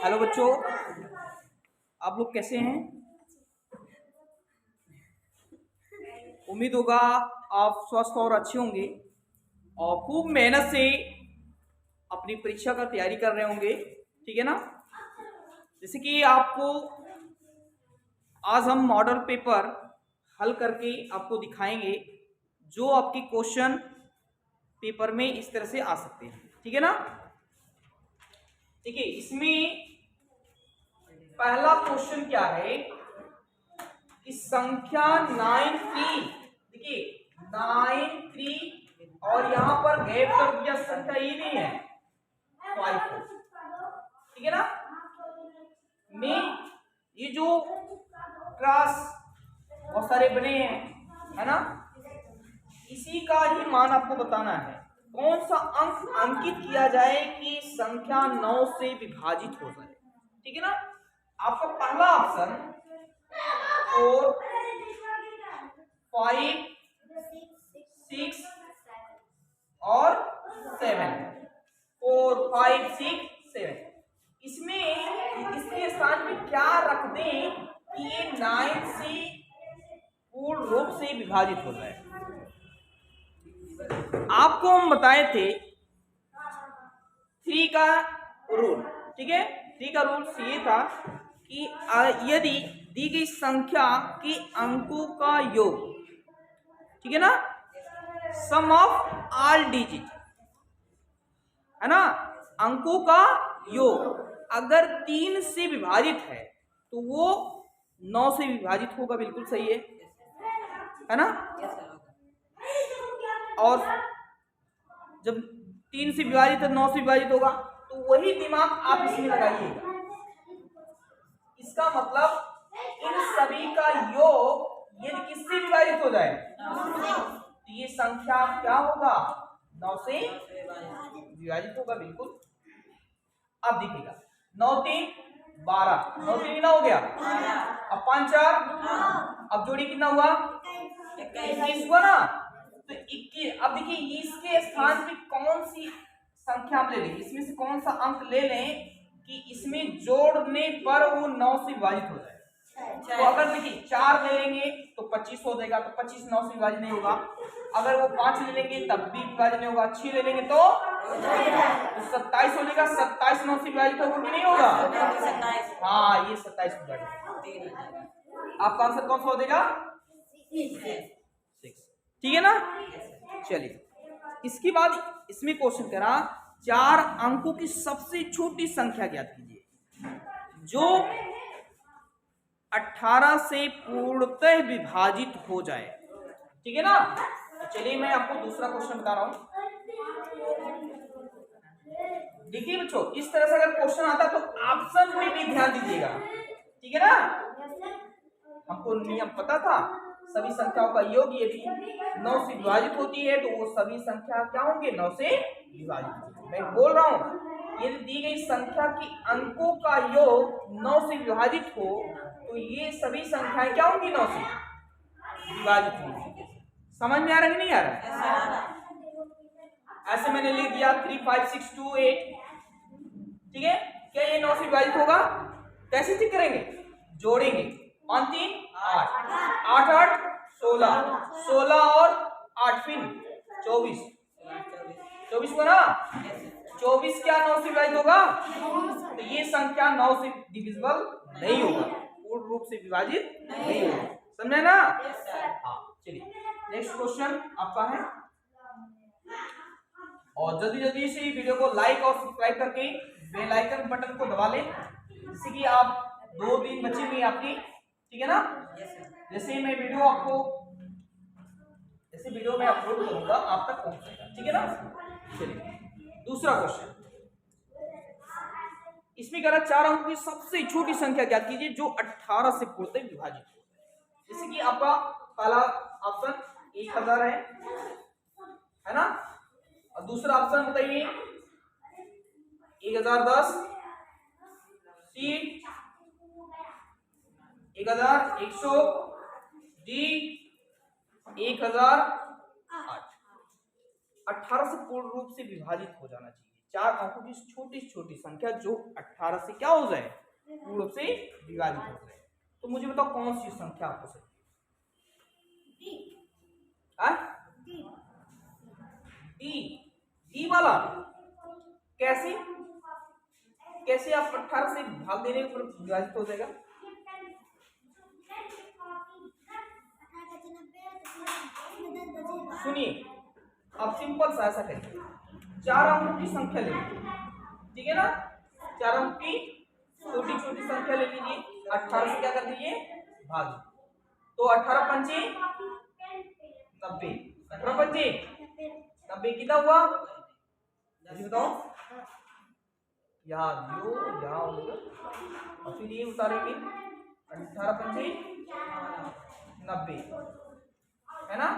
Hello बच्चों, आप लोग कैसे हैं? उम्मीद होगा आप स्वस्थ और अच्छे होंगे और खूब मेहनत से अपनी परीक्षा का तैयारी कर रहे होंगे। ठीक है ना? जैसे कि आपको आज हम मॉडल पेपर हल करके आपको दिखाएंगे जो आपके क्वेश्चन पेपर में इस तरह से आ सकते हैं। ठीक है ना? देखिए, इसमें पहला क्वेश्चन क्या है कि संख्या 93, देखिए 93 और यहां पर गैप कर दिया, संख्या ये नहीं है 5। ठीक है ना? में ये जो क्रॉस बहुत सारे बने हैं, है ना, इसी का ही मान आपको बताना है। कौन सा अंक अंकित किया जाए कि संख्या 9 से विभाजित हो जाए। ठीक है ना? आपका पहला ऑप्शन 4, 5, 6 और 7। 4, 5, 6, 7। इसमें इसके स्थान पे क्या रख दें कि ये 9 से पूर्ण रूप से विभाजित हो जाए। आपको हम बताए थे 3 का रूल। ठीक है, 3 का रूल ये था कि यदि दी गई संख्या के अंकों का योग, ठीक है ना, सम ऑफ ऑल डिजिट, है ना, अंकों का योग अगर 3 से विभाजित है तो वो 9 से विभाजित होगा। बिल्कुल सही है ना? और जब 3 से विभाजित है 9 से विभाजित होगा तो वही दिमाग आप इसमें लगाइएगा। इसका मतलब इन सभी का योग यदि किससे विभाजित हो जाए तो ये संख्या क्या होगा? 9 से विभाजित होगा। बिल्कुल। अब देखिएगा, 9 3 12, 9 3 कितना हो गया? अब 5 4, अब जोड़ी कितना हुआ? 21 हुआ ना? तो 21। अब देखिए इसके स्थान पे कौन सी संख्या हम ले लें, इसमें से कौन सा अंक ले लें कि इसमें जोड़ने पर वो 9 से विभाजित हो जाए। तो अगर देखिए 4 ले लेंगे तो 25 हो जाएगा, तो 25 9 से विभाजित नहीं होगा। अगर वो 5 ले लेंगे तब भी विभाजित नहीं होगा। 6 ले लेंगे तो 27 हो जाएगा। 27 9 से विभाजित होगा कि नहीं होगा? हाँ, ये 27 विभाजित। आपका आंसर कौन सा हो जाएगा? 6। ठीक है ना? चलिए, इसके बाद इसमें क्वेश्चन करा 4 अंकों की सबसे छोटी संख्या ज्ञात कीजिए जो 18 से पूर्णतः विभाजित हो जाए। ठीक है ना? तो चलिए मैं आपको दूसरा क्वेश्चन बता रहा हूं। देखिए बच्चों, इस तरह से अगर क्वेश्चन आता तो ऑप्शन में भी ध्यान दीजिएगा। ठीक है ना? हमको नियम पता था, सभी संख्याओं का योग यदि 9 से विभाजित होती है तो वो सभी संख्या क्या होंगे? 9 से विभाजित। मैं बोल रहा हूं यदि दी गई संख्या के अंकों का योग 9 से विभाजित हो तो ये सभी संख्याएं क्या होंगी? 9 से विभाजित होंगी। समझ में आ रहा है कि नहीं आ रहा? ऐसे मैंने लिख दिया 3 5 6 2 8। ठीक है, क्या ये 9 से विभाजित होगा? कैसे चेक करेंगे? जोड़ेंगे। 5 3 8, 8 8 16, 16 और 8 फिर 24, 24 को ना? 24 क्या 9 से विभाजित होगा? तो ये संख्या 9 से डिविजिबल नहीं होगा, पूर्ण रूप से विभाजित नहीं होगा। समझे ना? हाँ, चलिए नेक्स्ट क्वेश्चन आपका है। और जल्दी जल्दी से वीडियो को लाइक और सब्सक्राइब करके बेल आइकन बटन को दबा लें, जिससे कि आप 2 दिन बची हुई आपकी। ठीक है ना? जैसे ही मैं वीडियो में अपलोड करूंगा आप तक पहुंच जाएगा। ठीक है ना? चलिए दूसरा क्वेश्चन, इसमें कह रहा 4 अंकों की सबसे छोटी संख्या ज्ञात कीजिए जो 18 से पूर्णतः विभाजित हो। जैसे कि आपका पहला ऑप्शन 1000 है ना? और दूसरा ऑप्शन बताइए 1010, सी 1100, डी 1008। 18 से पूर्ण रूप से विभाजित हो जाना चाहिए। 4 अंकों की छोटी छोटी संख्या जो 18 से क्या हो जाए, पूर्ण रूप से विभाजित हो जाए। तो मुझे बताओ कौन सी संख्या हो सकती है? डी वाला कैसे कैसे आप 18 से भाग देने पर विभाजित हो जाएगा? सुनिए, अब सिंपल सा ऐसा करिए, 4 अंकों की संख्या ले लीजिए, ठीक है ना, 4 अंक की छोटी छोटी संख्या ले लीजिए, 18 से क्या कर दीजिए, भाग। तो 18 पंचे 90, 18 पंचे 90 कितना हुआ, बताओ, याद लो यहाँ और फिर ये उतारेंगे, 18 पंचे 90 है ना,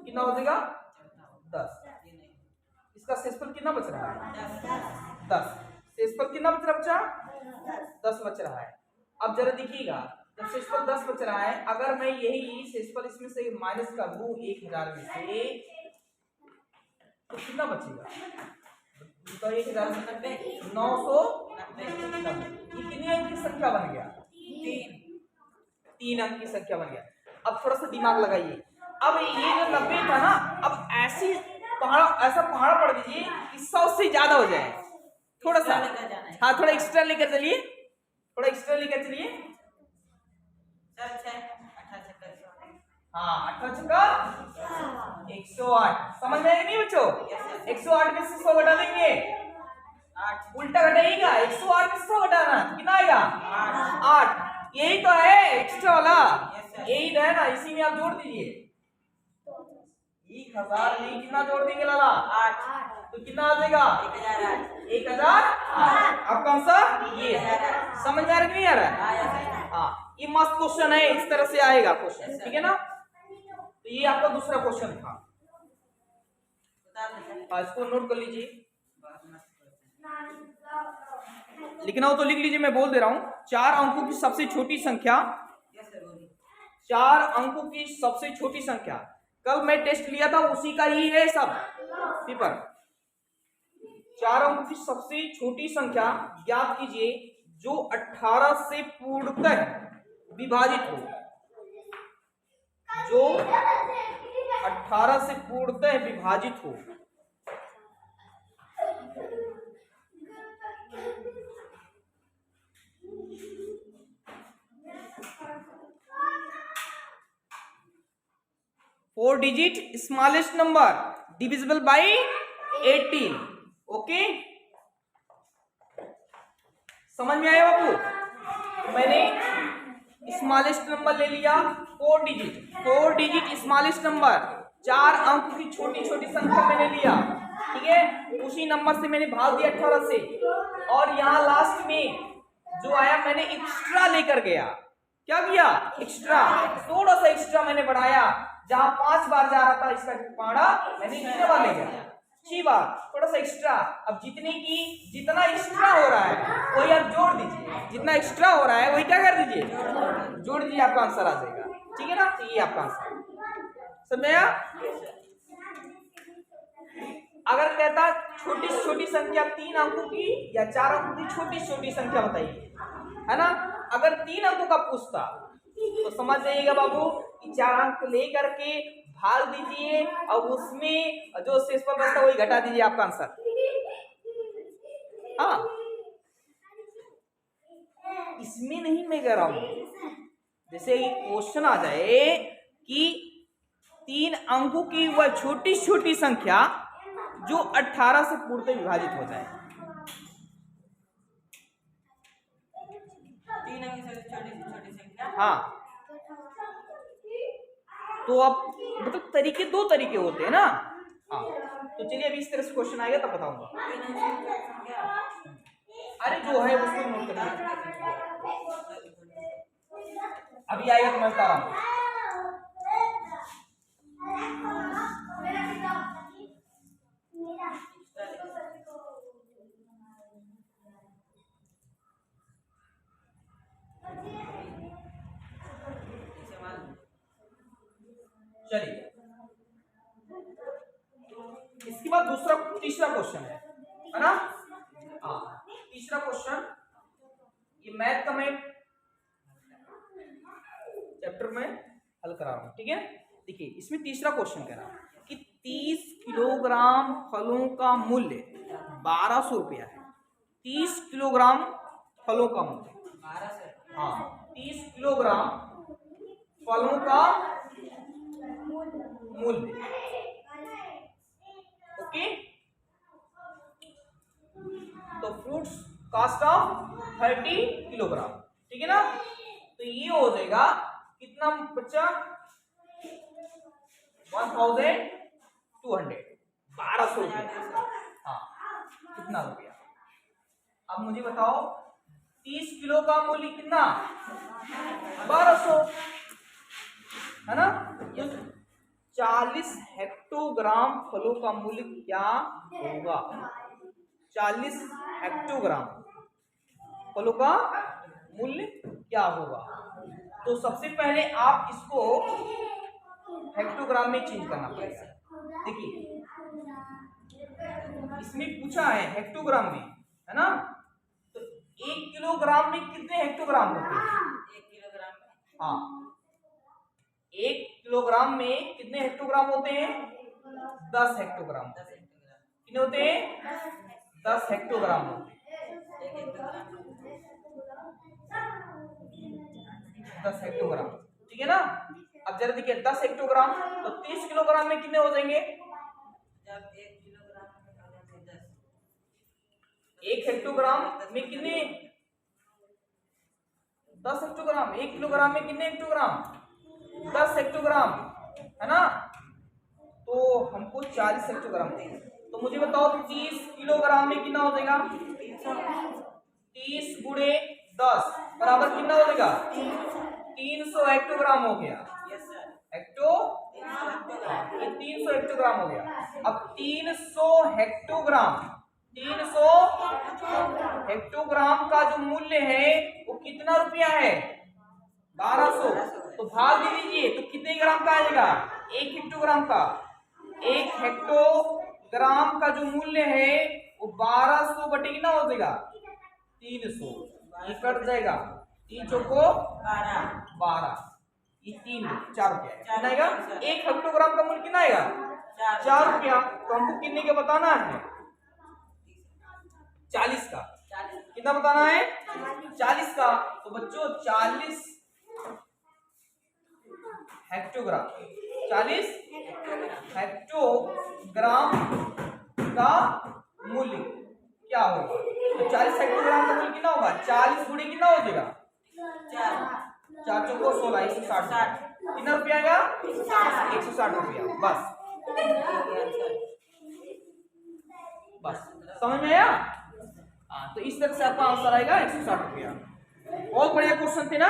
कितना हो जाएगा 10। इसका शेषफल कितना बच रहा है, 10। शेषफल कितना बच रहा बच्चा, 10 बच रहा है। अब जरा देखिएगा, जब शेषफल 10 बच रहा है, अगर मैं यही शेषफल इसमें से माइनस कर दूं 1000 में से, तो कितना बचेगा, तो 1000 में 990। ये कितने अंक की संख्या बन गया, 3 अंक की संख्या बन गया। अब थोड़ा सा दिमाग लगाइए, अब ये जो 90 था ना, अब ऐसा पहाड़ पड़ दीजिए कि 100 से ज्यादा हो जाए, थोड़ा सा, हाँ थोड़ा एक्स्ट्रा लेकर चलिए, थोड़ा एक्स्ट्रा लेकर चलिए। हाँ 18 छक्का 108, समझ में आएगा नहीं बच्चों, 108 में से 100 घटा देंगे, उल्टा घटाइएगा, 108 में 100 घटाना कितना आएगा, 8। यही तो है एक्स्ट्रा वाला, यही है ना, इसी में आप जोड़ दीजिए, 1000 में कितना जोड़ देंगे लाला, 8, तो कितना आ जाएगा 1000। आपका आंसर ये है, समझ में आ रहा नहीं आ रहा है, हाँ ये मस्त क्वेश्चन है, इस तरह से आएगा क्वेश्चन, ठीक है ना। तो ये आपका दूसरा क्वेश्चन था, इसको नोट कर लीजिए, लिखना हो तो लिख लीजिए, मैं बोल दे रहा हूं, 4 अंकों की सबसे छोटी संख्या, 4 अंकों की सबसे छोटी संख्या, कल मैं टेस्ट लिया था उसी का ही है सब पेपर। 4 अंकों की सबसे छोटी संख्या ज्ञात कीजिए जो 18 से पूर्णतः विभाजित हो, जो 18 से पूर्णतः विभाजित हो। Four digit smallest number divisible by 18, okay, समझ में आया बाबू। मैंने स्मॉलेस्ट नंबर ले लिया 4 डिजिट स्मॉलेस्ट नंबर, 4 अंक की छोटी छोटी संख्या मैंने लिया, ठीक है, उसी नंबर से मैंने भाग दिया 18 से, और यहाँ लास्ट में जो आया मैंने एक्स्ट्रा लेकर गया, क्या किया, एक्स्ट्रा, थोड़ा सा एक्स्ट्रा मैंने बढ़ाया, जहां 5 बार जा रहा था इसका पाड़ा मैंने कितने बार ले गया, 6 बार, थोड़ा सा एक्स्ट्रा। अब जितना एक्स्ट्रा हो रहा है वही आप जोड़ दीजिए, जितना एक्स्ट्रा हो रहा है वही क्या कर दीजिए, जोड़ दीजिए, आपका आंसर आ जाएगा, ठीक है ना। तो ये आपका आंसर समझाया। अगर कहता छोटी छोटी संख्या 3 अंकों की या 4 अंकों की छोटी छोटी संख्या बताइए, है ना, अगर 3 अंकों का पूछता तो समझ जाइएगा बाबू कि 4 अंक लेकर के भाग दीजिए और उसमें जो शेषफल बचता वही घटा दीजिए, आपका आंसर। हाँ इसमें नहीं मैं कह रहा हूं, जैसे क्वेश्चन आ जाए कि 3 अंकों की वह छोटी छोटी संख्या जो 18 से पूर्णतः विभाजित हो जाए, 3 अंक की छोटी संख्या, हाँ तो अब मतलब तरीके 2 तरीके होते हैं ना, हाँ तो चलिए अभी इस तरह से क्वेश्चन आएगा तब बताऊंगा। अरे जो है उसको नोट कर लीजिए, अभी आएगा तो मैं बता रहा हूँ। चलिए इसके बाद तीसरा क्वेश्चन है, है ना। हाँ, तीसरा क्वेश्चन, ये मैथ का मैं चैप्टर में हल करा रहा हूँ, ठीक है। देखिए इसमें तीसरा क्वेश्चन कह रहा है कि 30 किलोग्राम फलों का मूल्य 1200 रुपया है। 30 किलोग्राम फलों का मूल्य, 1200। हाँ 30 किलोग्राम फलों का मूल्य, ओके। तो फ्रूट्स कास्ट ऑफ 30 किलोग्राम, ठीक है ना। तो ये हो जाएगा कितना बच्चा, 1200, 1200 रुपया। हाँ, कितना रुपया। अब मुझे बताओ 30 किलो का मूल्य कितना, 1200, है ना। 40 हेक्टोग्राम फलों का मूल्य क्या होगा, 40 हेक्टोग्राम फलों का मूल्य क्या होगा। तो सबसे पहले आप इसको हेक्टोग्राम में चेंज करना पड़ेगा। देखिए इसमें पूछा है हेक्टोग्राम में, है ना। तो 1 किलोग्राम में कितने हेक्टोग्राम होते हैं, 1 किलोग्राम में, हाँ 1 किलोग्राम में कितने हेक्टोग्राम होते हैं, 10 हेक्टोग्राम। 10 हेक्टोग्राम, कितने होते हैं, 10 हेक्टोग्राम होते हैं। 1 हेक्टोग्राम, 10 हेक्टोग्राम, ठीक है ना। अब जरा देखिए 10 हेक्टोग्राम तो 30 किलोग्राम में कितने हो जाएंगे, जब 1 किलोग्राम में हो जाते 10, 1 हेक्टोग्राम में कितने, 10 हेक्टोग्राम, 1 किलोग्राम में कितने हेक्टोग्राम, 10 हेक्टोग्राम, है ना। तो हमको 40 हेक्टोग्राम चाहिए। तो मुझे बताओ 30 किलोग्राम में कितना हो जाएगा, 30 गुणे 10 बराबर कितना हो जाएगा, 300 हेक्टोग्राम हो गया। यस सर, हेक्टो 300 हेक्टोग्राम, ये 300 हेक्टोग्राम हो गया। अब 300 हेक्टोग्राम, 300 हेक्टोग्राम का जो मूल्य है वो कितना रुपया है, 1200। तो भाग दे दीजिए तो कितने ग्राम का आएगा, 1 हेक्टोग्राम का। 1 हेक्टोग्राम का जो मूल्य है वो 1200 बटे कितना हो जाएगा, 300। ये कट जाएगा, 3 चौको 12, ये 4 रुपया कितना आएगा। 1 हेक्टोग्राम का मूल्य कितना आएगा, 4 रुपया। तो हमको कितने का बताना है, 40 का। कितना बताना है, 40 का। तो बच्चों 40 हेक्टोग्राम, 40 हेक्टोग्राम का मूल्य क्या होगा। तो 40 हेक्टोग्राम का मूल्य कितना होगा, 40 गुणे कितना हो जाएगा, 4 चौको 16, 160। कितना रुपया आएगा, 160 रुपया। बस बस समझ में आया। हाँ, तो इस तरह से आपका आंसर आएगा 160 रुपया। बहुत बढ़िया क्वेश्चन थे ना।